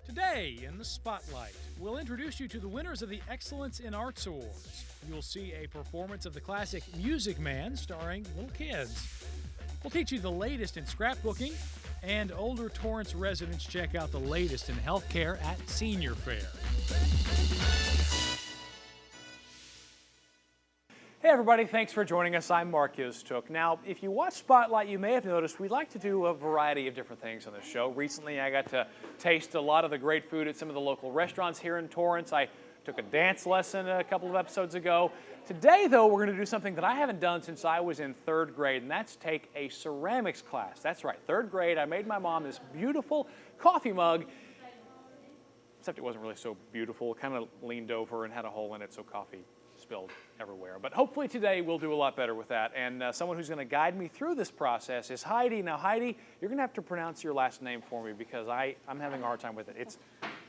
Today in the Spotlight, we'll introduce you to the winners of the Excellence in Arts Awards. You'll see a performance of the classic Music Man starring little kids. We'll teach you the latest in scrapbooking, and older Torrance residents check out the latest in healthcare at Senior Fair. Hey everybody, thanks for joining us. I'm Mark Yuztuk. Now, if you watch Spotlight, you may have noticed we like to do a variety of different things on this show. Recently, I got to taste a lot of the great food at some of the local restaurants here in Torrance. I took a dance lesson a couple of episodes ago. Today, though, we're going to do something that I haven't done since I was in 3rd grade, and that's take a ceramics class. That's right, 3rd grade, I made my mom this beautiful coffee mug, except it wasn't really so beautiful. It kind of leaned over and had a hole in it, so coffee spilled everywhere. But hopefully today we'll do a lot better with that. And someone who's going to guide me through this process is Heidi. Now, Heidi, you're going to have to pronounce your last name for me because I'm having a hard time with it. It's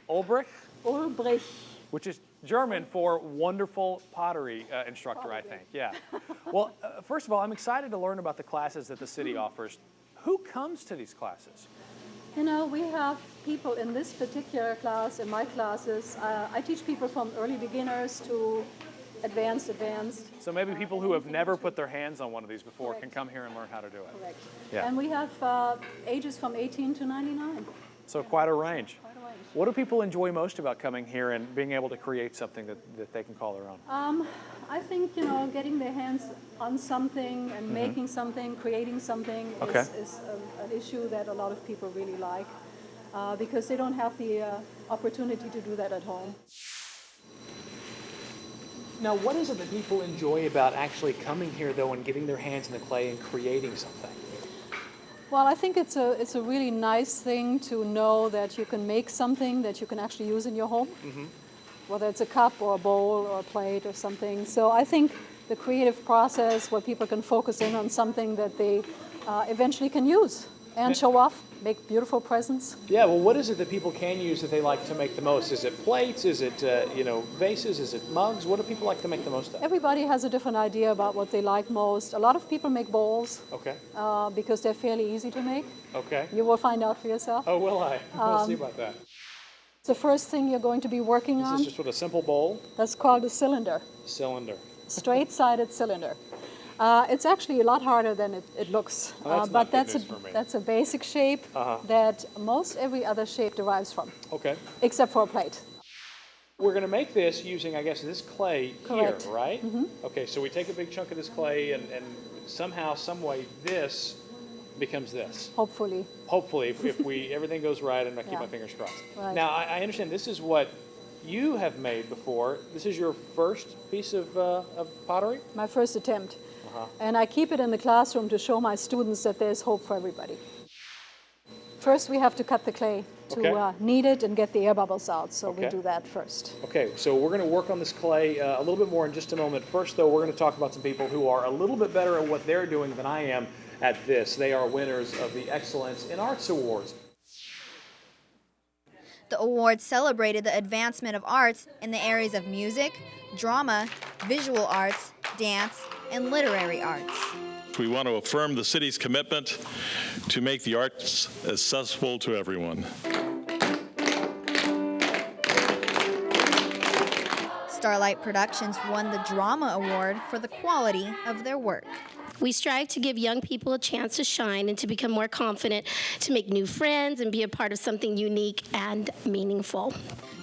Ulbrich? Ulbrich. Which is German for wonderful pottery instructor, I think. Yeah. Well, first of all, I'm excited to learn about the classes that the city offers. Who comes to these classes? You know, we have people in this particular class, in my classes. I teach people from early beginners to advanced. So maybe people who have never put their hands on one of these before can come here and learn how to do it. Correct. Yeah. And we have ages from 18 to 99. So quite a range. What do people enjoy most about coming here and being able to create something that they can call their own? I think, you know, getting their hands on something and making something, creating something is an issue that a lot of people really like because they don't have the opportunity to do that at home. Now, what is it that people enjoy about actually coming here, though, and getting their hands in the clay and creating something? Well, I think it's a really nice thing to know that you can make something that you can actually use in your home, whether it's a cup or a bowl or a plate or something. So I think the creative process where people can focus in on something that they eventually can use and show off, make beautiful presents. Yeah, well, what is it that people can use that they like to make the most? Is it plates? Is it, vases? Is it mugs? What do people like to make the most of? Everybody has a different idea about what they like most. A lot of people make bowls because they're fairly easy to make. Okay. You will find out for yourself. Oh, will I? We'll see about that. The first thing you're going to be working on. Is this just with a simple bowl? That's called a cylinder. Cylinder. Straight-sided cylinder. It's actually a lot harder than it looks, but that's a basic shape that most every other shape derives from. Okay. Except for a plate. We're going to make this using, I guess, this clay Correct. here, right? Okay, so we take a big chunk of this clay and somehow, some way, this becomes this. Hopefully. Hopefully, if everything goes right, and I keep my fingers crossed. Right. Now, I understand this is what you have made before. This is your first piece of pottery? My first attempt. And I keep it in the classroom to show my students that there's hope for everybody. First, we have to cut the clay to knead it and get the air bubbles out. So we do that first. Okay, so we're going to work on this clay a little bit more in just a moment. First, though, we're going to talk about some people who are a little bit better at what they're doing than I am at this. They are winners of the Excellence in Arts Awards. The awards celebrated the advancement of arts in the areas of music, drama, visual arts, dance, and literary arts. We want to affirm the city's commitment to make the arts accessible to everyone. Starlight Productions won the Drama Award for the quality of their work. We strive to give young people a chance to shine and to become more confident, to make new friends and be a part of something unique and meaningful.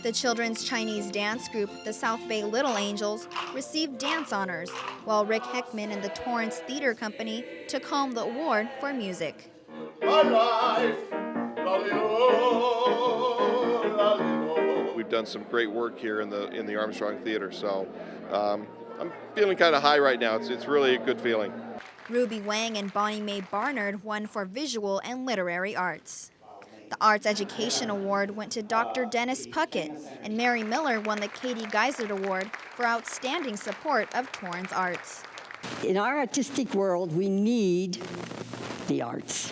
The children's Chinese dance group, the South Bay Little Angels, received dance honors, while Rick Heckman and the Torrance Theater Company took home the award for music. We've done some great work here in the Armstrong Theater, so I'm feeling kind of high right now. It's really a good feeling. Ruby Wang and Bonnie Mae Barnard won for visual and literary arts. The Arts Education Award went to Dr. Dennis Puckett, and Mary Miller won the Katie Geisler Award for outstanding support of Torrance arts. In our artistic world, we need the arts.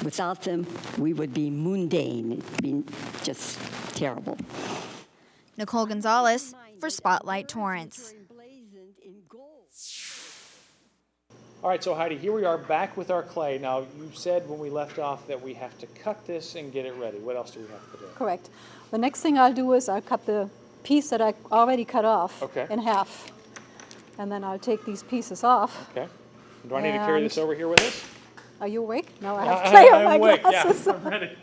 Without them, we would be mundane. It'd be just terrible. Nicole Gonzalez for Spotlight Torrance. All right, so Heidi, here we are back with our clay. Now, you said when we left off that we have to cut this and get it ready. What else do we have to do? Correct. The next thing I'll do is I'll cut the piece that I already cut off in half. And then I'll take these pieces off. Okay. Do I need to carry this over here with us? Are you awake? No, I have clay on my awake. glasses. Yeah, I'm ready.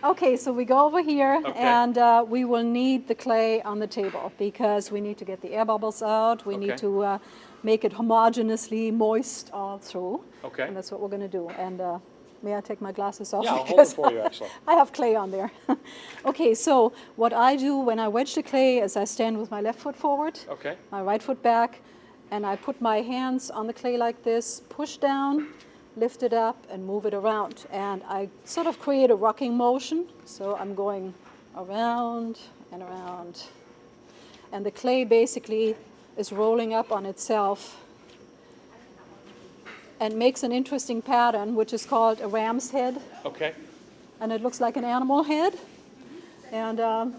Okay, so we go over here, Okay. and we will need the clay on the table because we need to get the air bubbles out. We need to make it homogeneously moist all through. Okay. And that's what we're going to do. And may I take my glasses off? Yeah, I'll hold Because it for you, actually. I have clay on there. Okay, so what I do when I wedge the clay is I stand with my left foot forward, Okay. my right foot back, and I put my hands on the clay like this, push down, lift it up, and move it around. And I sort of create a rocking motion. So I'm going around and around. And the clay basically is rolling up on itself and makes an interesting pattern, which is called a ram's head. Okay. And it looks like an animal head. And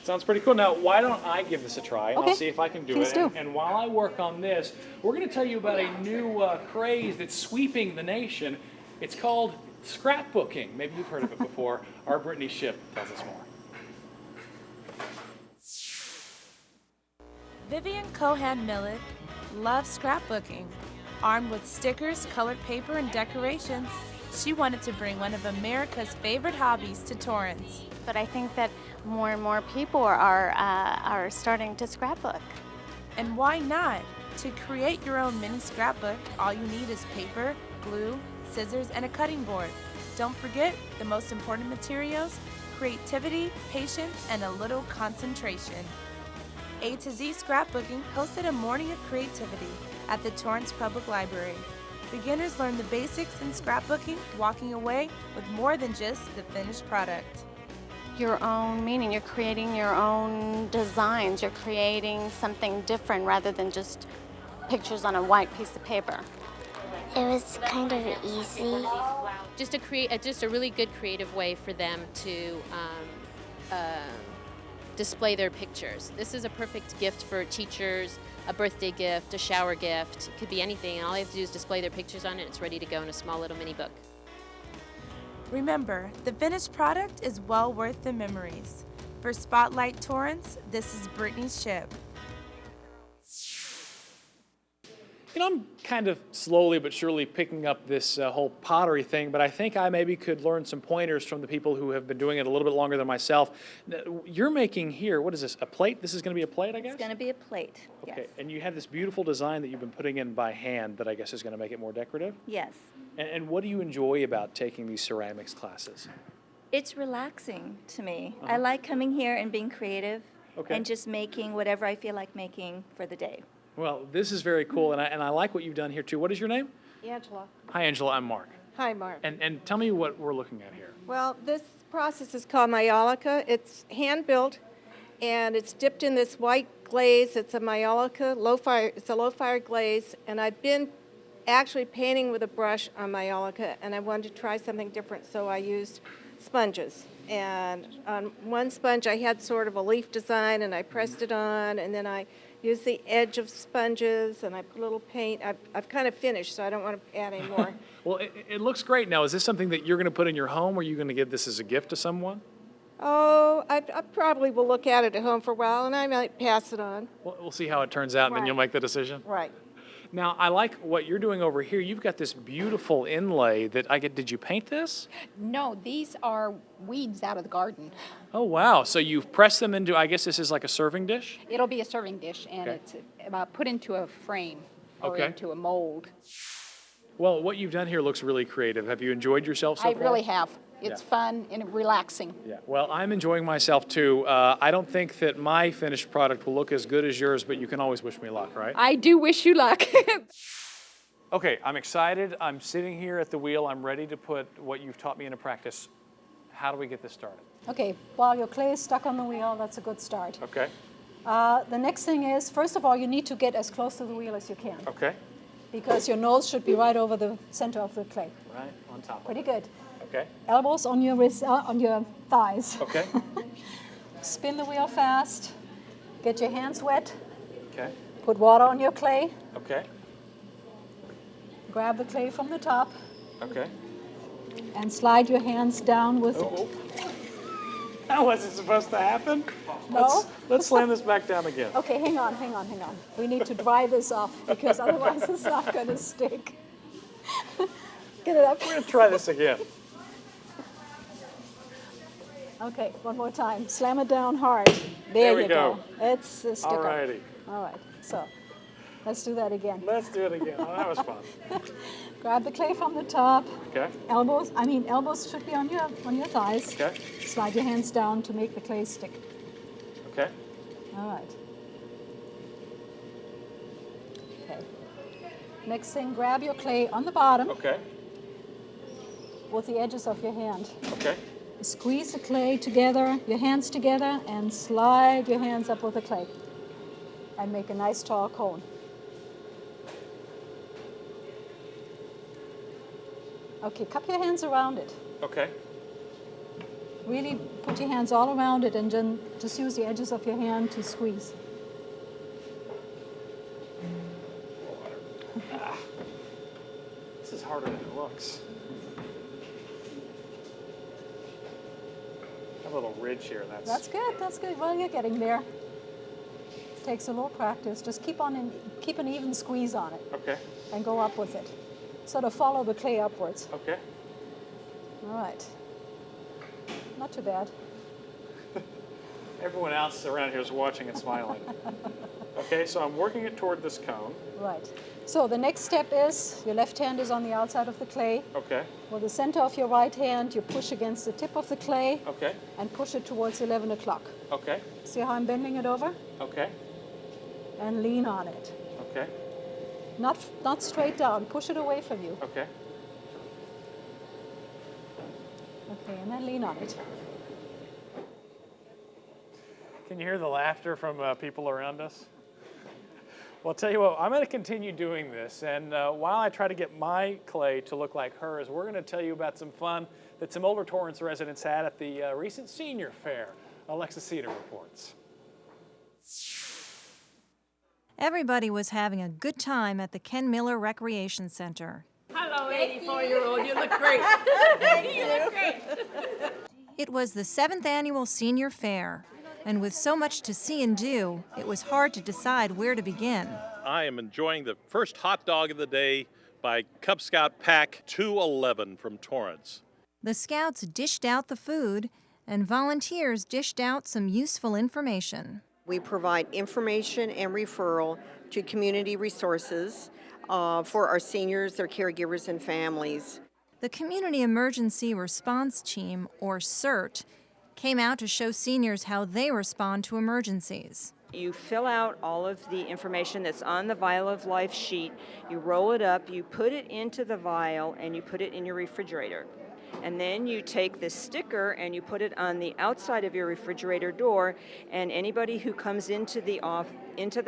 Sounds pretty cool. Now, why don't I give this a try, and Okay. I'll see if I can do Please it. do. And while I work on this, we're going to tell you about a new craze that's sweeping the nation. It's called scrapbooking. Maybe you've heard of it before. Our Brittany Ship tells us more. Vivian Cohan Millet loves scrapbooking. Armed with stickers, colored paper, and decorations, she wanted to bring one of America's favorite hobbies to Torrance. But I think that more and more people are starting to scrapbook. And why not? To create your own mini scrapbook, all you need is paper, glue, scissors, and a cutting board. Don't forget the most important materials: creativity, patience, and a little concentration. A to Z Scrapbooking hosted a morning of creativity at the Torrance Public Library. Beginners learn the basics in scrapbooking, walking away with more than just the finished product. Your own meaning, you're creating your own designs, you're creating something different rather than just pictures on a white piece of paper. It was kind of easy. Just a really good creative way for them to display their pictures. This is a perfect gift for teachers, a birthday gift, a shower gift. It could be anything. All they have to do is display their pictures on it, and it's ready to go in a small little mini book. Remember, the finished product is well worth the memories. For Spotlight Torrance, this is Brittany Ship. You know, I'm kind of slowly but surely picking up this whole pottery thing, but I think I maybe could learn some pointers from the people who have been doing it a little bit longer than myself. You're making here, what is this, a plate? This is going to be a plate, I guess? It's going to be a plate, Okay, yes. and you have this beautiful design that you've been putting in by hand that I guess is going to make it more decorative? Yes. And what do you enjoy about taking these ceramics classes? It's relaxing to me. I like coming here and being creative and just making whatever I feel like making for the day. Well, this is very cool, and I like what you've done here too. What is your name? Angela. Hi, Angela. I'm Mark. Hi, Mark. And tell me what we're looking at here. Well, this process is called Maiolica. It's hand-built, and it's dipped in this white glaze. It's a Maiolica, it's a low-fire glaze, and I've been actually painting with a brush on Maiolica, and I wanted to try something different, so I used sponges. And on one sponge, I had sort of a leaf design, and I pressed it on, and then I used the edge of sponges, and I put a little paint. I've kind of finished, so I don't want to add any more. Well, it looks great. Now, is this something that you're going to put in your home, or are you going to give this as a gift to someone? Oh, I probably will look at it at home for a while, and I might pass it on. Well, we'll see how it turns out, and then you'll make the decision. Right. Now, I like what you're doing over here. You've got this beautiful inlay that did you paint this? No, these are weeds out of the garden. Oh, wow. So you've pressed them into, I guess this is like a serving dish? It'll be a serving dish, and it's put into a frame or into a mold. Well, what you've done here looks really creative. Have you enjoyed yourself so I far? really have. It's fun and relaxing. Yeah. Well, I'm enjoying myself too. I don't think that my finished product will look as good as yours, but you can always wish me luck, right? I do wish you luck. Okay, I'm excited. I'm sitting here at the wheel. I'm ready to put what you've taught me into practice. How do we get this started? Okay, while your clay is stuck on the wheel, that's a good start. Okay. The next thing is, first of all, you need to get as close to the wheel as you can. Okay. Because your nose should be right over the center of the clay. Right on top. Pretty good. Okay. Elbows on your wrist, on your thighs. Okay. Spin the wheel fast. Get your hands wet. Okay. Put water on your clay. Okay. I'm grab the clay from the top Okay. and slide your hands down with it. Oh. That wasn't supposed to happen. No? Let's slam this back down again. Okay, hang on. We need to dry this off because otherwise it's not going to stick. Get it up. We're going to try this again. Okay, one more time. Slam it down hard. There we you go. It's the sticker. All righty. All right, so let's do that again. Let's do it again. Oh, that was fun. Grab the clay from the top. Okay. Elbows should be on your thighs. Okay. Slide your hands down to make the clay stick. Okay. All right. Okay. Next thing, grab your clay on the bottom Okay. with the edges of your hand. Okay. Squeeze the clay together, your hands together, and slide your hands up with the clay. And make a nice tall cone. Okay, cup your hands around it. Okay. Really put your hands all around it and then just use the edges of your hand to squeeze. This is harder than it looks. A little ridge here. That's good. Well, you're getting there. Takes a little practice. Just keep an even squeeze on it. Okay. And go up with it. Sort of follow the clay upwards. Okay. All right. Not too bad. Everyone else around here is watching and smiling. Okay, so I'm working it toward this cone. Right. So the next step is your left hand is on the outside of the clay. Okay. With the center of your right hand, you push against the tip of the clay. Okay. And push it towards 11 o'clock. Okay. See how I'm bending it over? Okay. And lean on it. Okay. Not straight down. Push it away from you. Okay. Okay, and then lean on it. Can you hear the laughter from people around us? Well, I'll tell you what, I'm going to continue doing this, and while I try to get my clay to look like hers, we're going to tell you about some fun that some older Torrance residents had at the recent senior fair. Alexa Cedar reports. Everybody was having a good time at the Ken Miller Recreation Center. Hello, 84-year-old. You look great. Thank you look great. It was the 7th annual senior fair, and with so much to see and do, it was hard to decide where to begin. I am enjoying the first hot dog of the day by Cub Scout Pack 211 from Torrance. The scouts dished out the food, and volunteers dished out some useful information. We provide information and referral to community resources for our seniors, their caregivers, and families. The Community Emergency Response Team, or CERT, came out to show seniors how they respond to emergencies. You fill out all of the information that's on the Vial of Life sheet, you roll it up, you put it into the vial, and you put it in your refrigerator. And then you take this sticker and you put it on the outside of your refrigerator door, and anybody who comes into the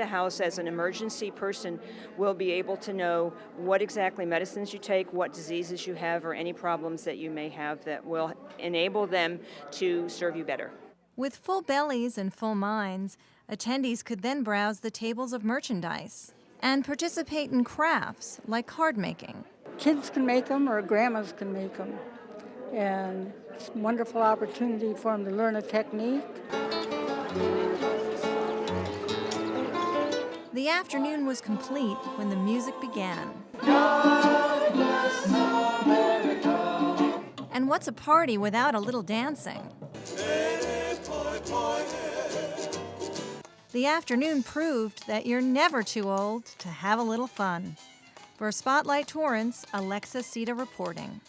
house as an emergency person will be able to know what exactly medicines you take, what diseases you have, or any problems that you may have that will enable them to serve you better. With full bellies and full minds, attendees could then browse the tables of merchandise and participate in crafts like card making. Kids can make them or grandmas can make them. And it's a wonderful opportunity for them to learn a technique. The afternoon was complete when the music began. And what's a party without a little dancing? The afternoon proved that you're never too old to have a little fun. For Spotlight Torrance, Alexa Cedar reporting.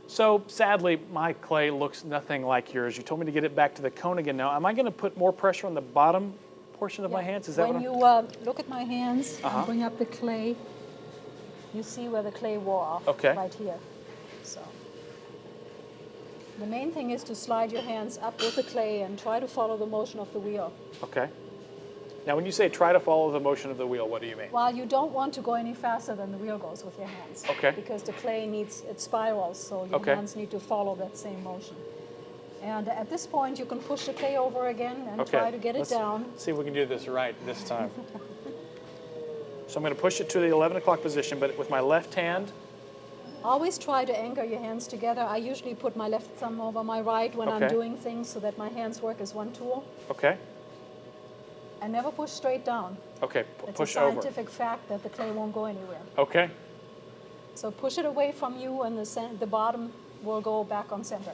So sadly, my clay looks nothing like yours. You told me to get it back to the cone again. Now, am I going to put more pressure on the bottom portion of my hands? Is that when you look at my hands and bring up the clay, you see where the clay wore off right here. So the main thing is to slide your hands up with the clay and try to follow the motion of the wheel. Okay. Now, when you say try to follow the motion of the wheel, what do you mean? Well, you don't want to go any faster than the wheel goes with your hands. Okay. Because the clay it spirals, so your hands need to follow that same motion. And at this point, you can push the clay over again and try to get it down. See if we can do this right this time. So I'm going to push it to the 11 o'clock position, but with my left hand. Always try to anchor your hands together. I usually put my left thumb over my right when I'm doing things so that my hands work as one tool. Okay. And never push straight down. Okay, push It's a over. scientific fact that the clay won't go anywhere. Okay. So push it away from you and the bottom will go back on center.